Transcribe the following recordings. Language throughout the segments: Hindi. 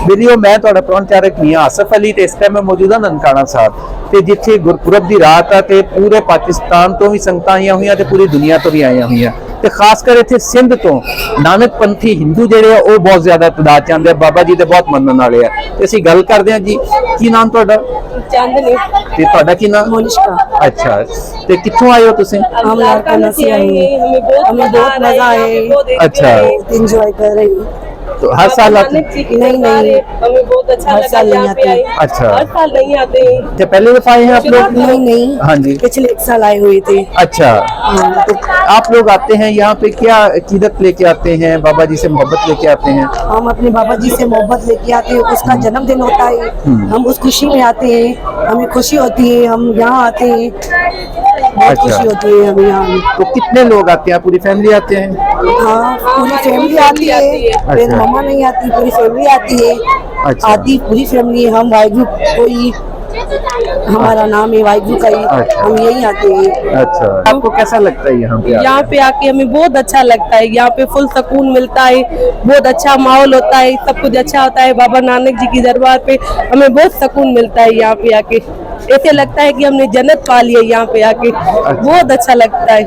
ਵੀਡੀਓ ਮੈਂ ਤੁਹਾਡਾ ਪ੍ਰੋਨਚਾਰਕ ਮੀਆਂ ਆਸਫ ਅਲੀ ਤੇ ਇਸ ਟਾਈਮ ਮੈਂ ਮੌਜੂਦ ਹਾਂ ਨਨਕਾਣਾ ਸਾਹਿਬ ਤੇ ਜਿੱਥੇ ਗੁਰਪੁਰਬ ਦੀ ਰਾਤ ਆ ਤੇ ਪੂਰੇ ਪਾਕਿਸਤਾਨ ਤੋਂ ਵੀ ਸੰਗਤਾਂ ਆਈਆਂ ਹੋਈਆਂ ਤੇ ਪੂਰੀ ਦੁਨੀਆ ਤੋਂ ਵੀ ਆਈਆਂ ਹੋਈਆਂ ਤੇ ਖਾਸ ਕਰ ਇੱਥੇ ਸਿੰਧ ਤੋਂ ਨਾਨਕ ਪੰਥੀ ਹਿੰਦੂ ਜਿਹੜੇ ਆ ਉਹ ਬਹੁਤ ਜ਼ਿਆਦਾ ਤਦਾਦ ਚ ਆਉਂਦੇ ਆ, ਬਾਬਾ ਜੀ ਦੇ ਬਹੁਤ ਮੰਨਣ ਵਾਲੇ ਆ ਤੇ ਅਸੀਂ ਗੱਲ ਕਰਦੇ ਹਾਂ ਜੀ। ਕੀ ਨਾਮ ਤੁਹਾਡਾ? चांदनी। ਤੇ ਤੁਹਾਡਾ ਕੀ ਨਾਮ? मोनिशा। अच्छा ਤੇ ਕਿੱਥੋਂ ਆਏ ਹੋ ਤੁਸੀਂ? हम लाड़काना से आए हैं, हमें बहुत मजा आया। अच्छा एंजॉय कर रहे हैं। तो हर साल आते? नहीं हमें बहुत अच्छा हर लगा साल नहीं यहाँ पे आते। आए। अच्छा हर साल नहीं आते हैं। क्या पहले दफा आए हैं आप लोग? नहीं हाँ जी। पिछले एक साल आए हुए थे। अच्छा तो आप लोग आते हैं यहाँ पे क्या अकीदत लेके आते हैं? बाबा जी से मोहब्बत लेके आते हैं? हम अपने बाबा जी से मोहब्बत लेके आते हैं, उसका जन्मदिन होता है, हम उस खुशी में आते हैं, हमें खुशी होती है, हम यहाँ आते हैं, बहुत अच्छा। खुशी होती है हमें यहाँ। तो कितने लोग आते हैं? पूरी फैमिली आते हैं? हाँ पूरी फैमिली आती है, मेरी अच्छा। मम्मा नहीं आती, पूरी फैमिली आती है। अच्छा। आती पूरी फैमिली है, हम वाहिगुरु कोई हमारा नाम है वाहिगुरु का ही, अच्छा। हम यही आते हैं। अच्छा आपको कैसा लगता है यहाँ पे आके? यहाँ पे आके हमें बहुत अच्छा लगता है। यहाँ पे फुल सुकून मिलता है, बहुत अच्छा माहौल होता है, सब कुछ अच्छा होता है। बाबा नानक जी की दरबार पे हमें बहुत सुकून मिलता है। यहाँ पे आके ऐसे लगता है कि हमने जन्नत पा ली है। यहाँ पे आके बहुत अच्छा लगता है।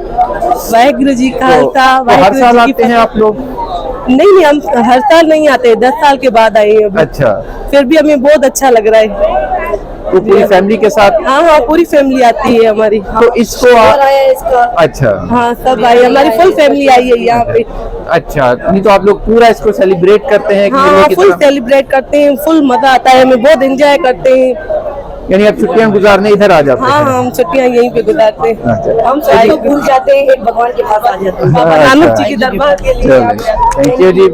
वाहिगुरु जी का तो हर साल आते हैं आप लोग? नहीं, हम हर साल नहीं आते, 10 साल के बाद आए हैं अभी। अच्छा फिर भी हमें बहुत अच्छा लग रहा है। तो पूरी फैमिली के साथ? हाँ हाँ पूरी फैमिली आती है हमारी। तो इसको इसका अच्छा हाँ सब आई, हमारी फुल फैमिली आई है यहाँ पे। अच्छा नहीं तो आप लोग पूरा इसको सेलिब्रेट करते हैं कि हाँ मेले की फुल तरह? सेलिब्रेट करते हैं, फुल मजा आता है, हमें बहुत एंजॉय करते हैं। यानी आप छुट्टियां गुजारने इधर आ जाते हाँ हैं? हम छुट्टियाँ यहीं पे गुजारते हैं। अच्छा। हम सबको भूल जाते हैं, एक भगवान के पास आ जाते हैं। बाबा अच्छा। नानक जी की दरबार के लिए चलिए थैंक यू जी।